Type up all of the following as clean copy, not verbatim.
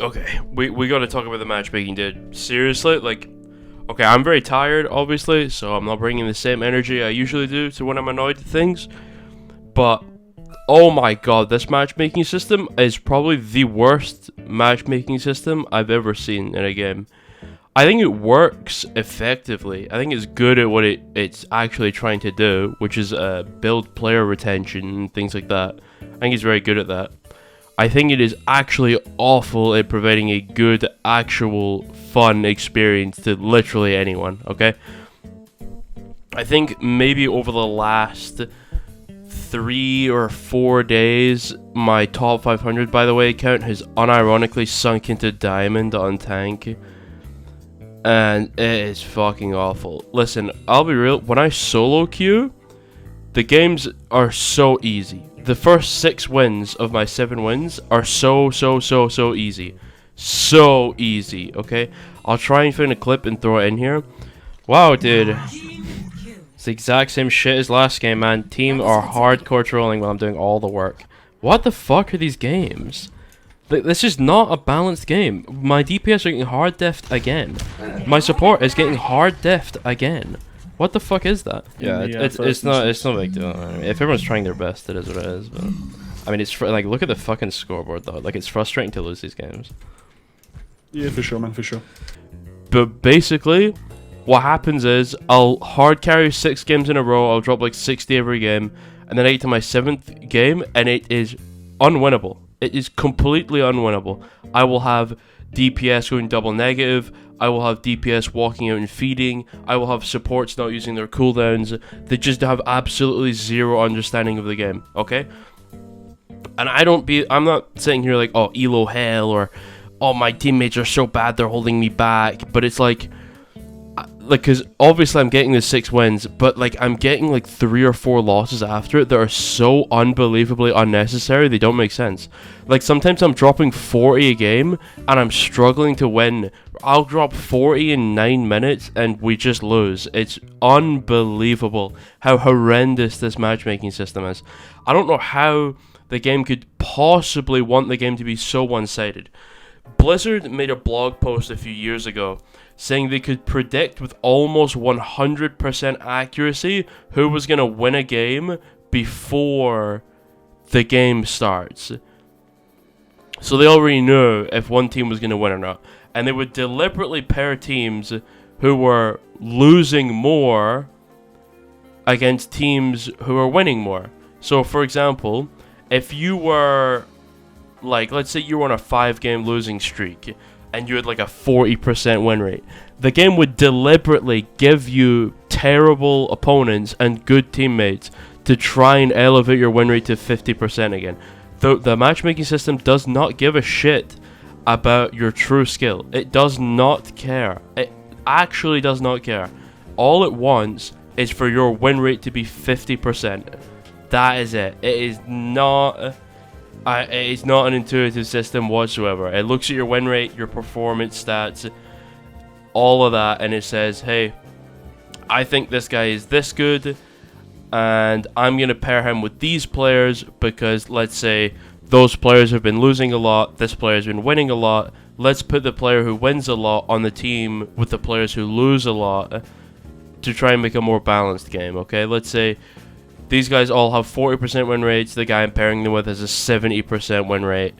Okay, we got to talk about the matchmaking, dude. Seriously, like, okay, I'm very tired, obviously, so I'm not bringing the same energy I usually do to when I'm annoyed at things. But, oh my god, this matchmaking system is probably the worst matchmaking system I've ever seen in a game. I think it works effectively. I think it's good at what it's actually trying to do, which is build player retention and things like that. I think it's very good at that. I think it is actually awful at providing a good, actual, fun experience to literally anyone, okay? I think maybe over the last 3 or 4 days, my top 500, by the way, account has unironically sunk into diamond on tank. And it is fucking awful. Listen, I'll be real, when I solo queue, the games are so easy. The first 6 wins of my 7 wins are so easy. So easy, okay? I'll try and find a clip and throw it in here. Wow, dude. It's the exact same shit as last game, man. Team are hardcore trolling while I'm doing all the work. What the fuck are these games? This is not a balanced game. My DPS are getting hard deffed again. My support is getting hard deffed again. What the fuck is that? Yeah, it's no big deal. I mean, if everyone's trying their best, it is what it is. But I mean, it's like, look at the fucking scoreboard though. Like, it's frustrating to lose these games. Yeah, for sure, man, for sure. But basically, what happens is I'll hard carry 6 games in a row. I'll drop like 60 every game, and then I get to my 7th game, and it is unwinnable. It is completely unwinnable. I will have DPS going double negative. I will have DPS walking out and feeding. I will have supports not using their cooldowns. They just have absolutely zero understanding of the game, okay? And I'm not sitting here like, oh, elo hell, or, oh, my teammates are so bad they're holding me back. But it's like, because obviously I'm getting the 6 wins, but like I'm getting like 3 or 4 losses after it that are so unbelievably unnecessary, they don't make sense. Like, sometimes I'm dropping 40 a game and I'm struggling to win. I'll drop 40 in 9 minutes and we just lose. It's unbelievable how horrendous this matchmaking system is. I don't know how the game could possibly want the game to be so one-sided. Blizzard made a blog post a few years ago saying they could predict with almost 100% accuracy who was going to win a game before the game starts. So they already knew if one team was going to win or not. And they would deliberately pair teams who were losing more against teams who are winning more. So, for example, if you were, like, let's say you were on a 5-game losing streak, and you had like a 40% win rate, the game would deliberately give you terrible opponents and good teammates to try and elevate your win rate to 50% again. The matchmaking system does not give a shit about your true skill. It does not care. It actually does not care. All it wants is for your win rate to be 50%. That is it. It is not... it's not an intuitive system whatsoever. It looks at your win rate, your performance stats, all of that, and it says, hey, I think this guy is this good, and I'm going to pair him with these players because, let's say, those players have been losing a lot, this player has been winning a lot. Let's put the player who wins a lot on the team with the players who lose a lot to try and make a more balanced game, okay? Let's say these guys all have 40% win rates. The guy I'm pairing them with has a 70% win rate.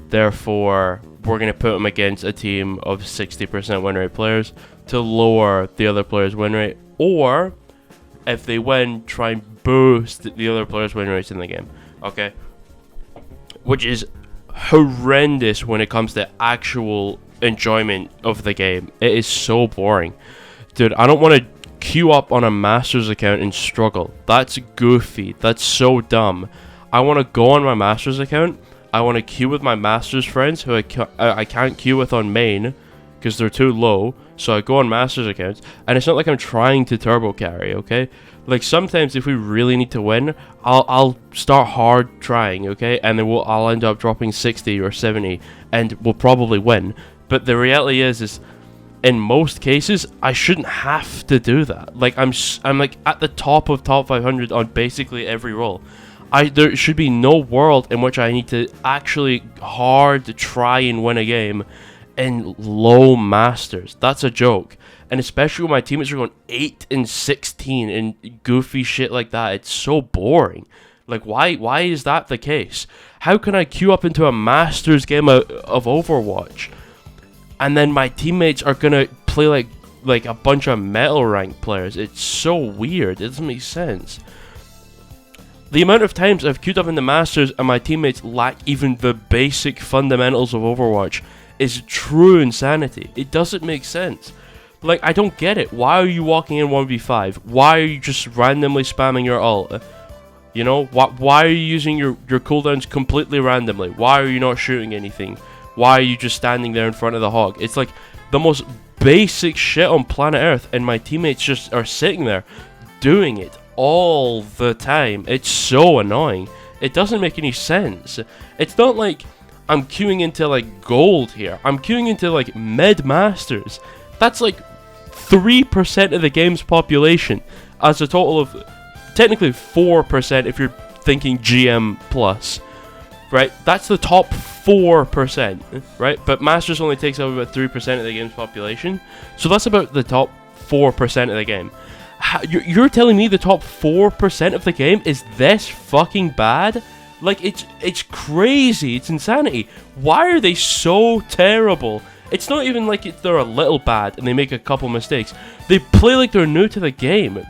Therefore, we're going to put him against a team of 60% win rate players to lower the other player's win rate. Or, if they win, try and boost the other player's win rates in the game. Okay? Which is horrendous when it comes to actual enjoyment of the game. It is so boring. Dude, I don't want to queue up on a Masters account and struggle. That's goofy. That's so dumb. I want to go on my Masters account. I want to queue with my Masters friends who I can't queue with on main because they're too low. So I go on Masters accounts, and it's not like I'm trying to turbo carry, okay? Like, sometimes if we really need to win, I'll start hard trying, okay? And then I'll end up dropping 60 or 70, and we'll probably win. But the reality is in most cases, I shouldn't have to do that. Like, I'm like at the top of top 500 on basically every role. There should be no world in which I need to actually hard try and win a game in low masters. That's a joke. And especially when my teammates are going 8 and 16 and goofy shit like that. It's so boring. Like, why is that the case? How can I queue up into a masters game of Overwatch and then my teammates are gonna play like a bunch of metal rank players? It's so weird. It doesn't make sense. The amount of times I've queued up in the Masters and my teammates lack even the basic fundamentals of Overwatch is true insanity. It doesn't make sense. Like, I don't get it. Why are you walking in 1v5? Why are you just randomly spamming your ult? You know, why are you using your cooldowns completely randomly? Why are you not shooting anything? Why are you just standing there in front of the hog? It's like the most basic shit on planet Earth, and my teammates just are sitting there doing it all the time. It's so annoying. It doesn't make any sense. It's not like I'm queuing into like gold here. I'm queuing into like mid masters. That's like 3% of the game's population, as a total of technically 4% if you're thinking GM plus, right? That's the top 4%, right? But masters only takes up about 3% of the game's population, so that's about the top 4% of the game. You're telling me the top 4% of the game is this fucking bad? Like, it's crazy. It's insanity. Why are they so terrible? It's not even like they're a little bad and they make a couple mistakes. They play like they're new to the game.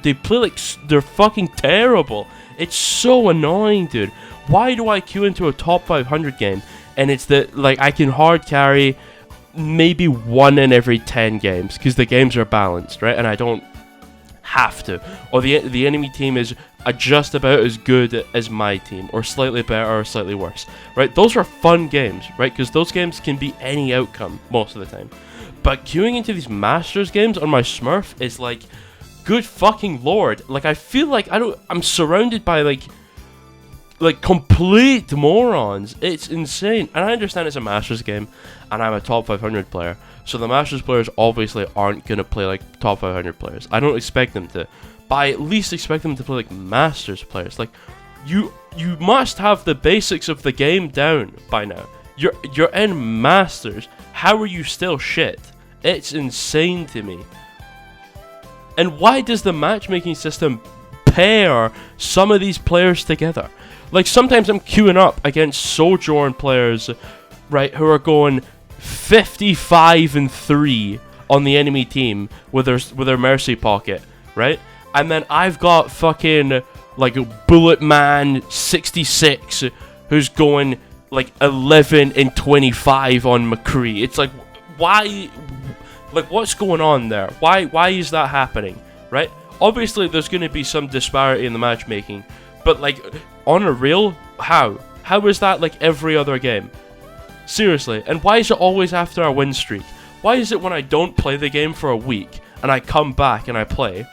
They play like they're fucking terrible. It's so annoying, dude. Why do I queue into a top 500 game and it's that, like, I can hard carry maybe 1 in every 10 games because the games are balanced, right? And I don't have to, or the enemy team is just about as good as my team, or slightly better or slightly worse, right? Those are fun games, right? Because those games can be any outcome most of the time. But queuing into these Masters games on my Smurf is like, good fucking lord. Like, I feel like I'm surrounded by like complete morons. It's insane. And I understand it's a Masters game and I'm a top 500 player, so the Masters players obviously aren't going to play like top 500 players. I don't expect them to, but I at least expect them to play like Masters players. Like, you must have the basics of the game down by now. You're in Masters. How are you still shit? It's insane to me. And why does the matchmaking system pair some of these players together? Like, sometimes I'm queuing up against Sojourn players, right, who are going 55 and 3 on the enemy team with their Mercy pocket, right? And then I've got fucking like Bullet Man 66 who's going like 11 and 25 on McCree. It's like, why? Like, what's going on there? Why is that happening, right? Obviously, there's going to be some disparity in the matchmaking, but like, on a real, how is that like every other game? Seriously. And why is it always after a win streak? Why is it when I don't play the game for a week and I come back and I play,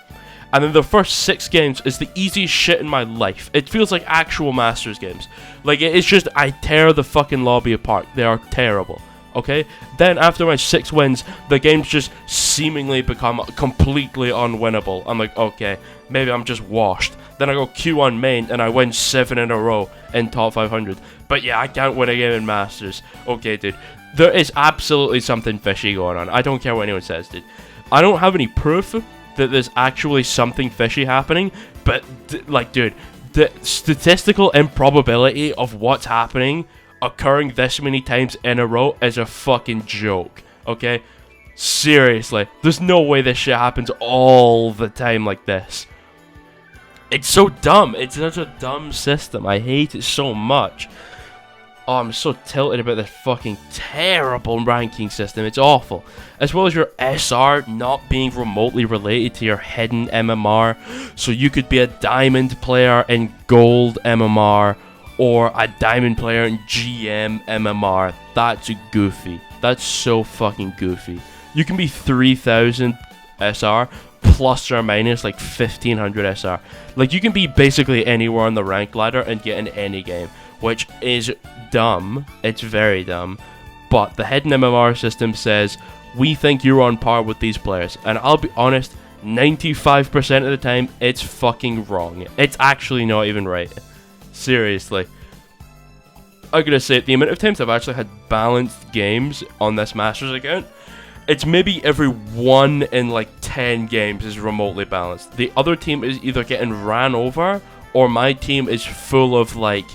and then the first 6 games is the easiest shit in my life? It feels like actual Masters games. Like, it's just, I tear the fucking lobby apart. They are terrible. Okay? Then after my 6 wins, the games just seemingly become completely unwinnable. I'm like, okay, maybe I'm just washed. Then I go Q1 main and I win 7 in a row in top 500. But yeah, I can't win a game in Masters. Okay, dude. There is absolutely something fishy going on. I don't care what anyone says, dude. I don't have any proof that there's actually something fishy happening, but like, dude, the statistical improbability of what's happening occurring this many times in a row is a fucking joke, okay? Seriously, there's no way this shit happens all the time like this. It's so dumb. It's such a dumb system. I hate it so much. Oh, I'm so tilted about this fucking terrible ranking system. It's awful. As well as your SR not being remotely related to your hidden MMR. So you could be a diamond player in gold MMR, or a diamond player in GM MMR. That's goofy. That's so fucking goofy. You can be 3000 SR plus or minus like 1500 SR. Like, you can be basically anywhere on the rank ladder and get in any game, which is dumb. It's very dumb. But the hidden MMR system says, we think you're on par with these players. And I'll be honest, 95% of the time, it's fucking wrong. It's actually not even right. Seriously. I'm gonna say, the amount of times I've actually had balanced games on this Masters account, it's maybe every 1 in like 10 games is remotely balanced. The other team is either getting ran over, or my team is full of like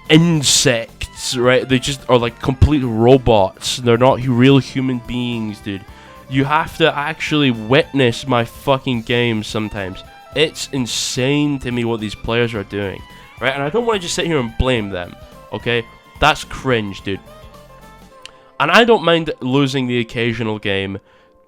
insects, right? They just are like complete robots. They're not real human beings, dude. You have to actually witness my fucking games sometimes. It's insane to me what these players are doing, right? And I don't want to just sit here and blame them, okay? That's cringe, dude. And I don't mind losing the occasional game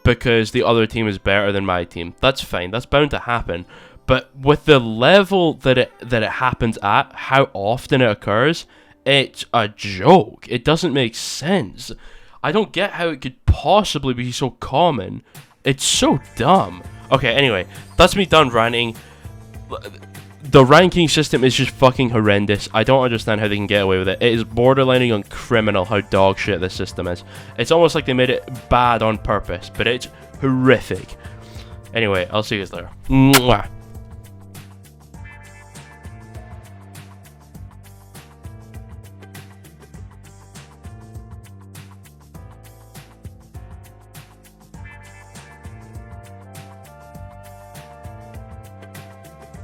because the other team is better than my team. That's fine. That's bound to happen. But with the level that it happens at, how often it occurs, it's a joke. It doesn't make sense. I don't get how it could possibly be so common. It's so dumb. Okay, anyway, that's me done ranting. The ranking system is just fucking horrendous. I don't understand how they can get away with it. It is borderlining on criminal how dog shit this system is. It's almost like they made it bad on purpose, but it's horrific. Anyway, I'll see you guys later. Mwah.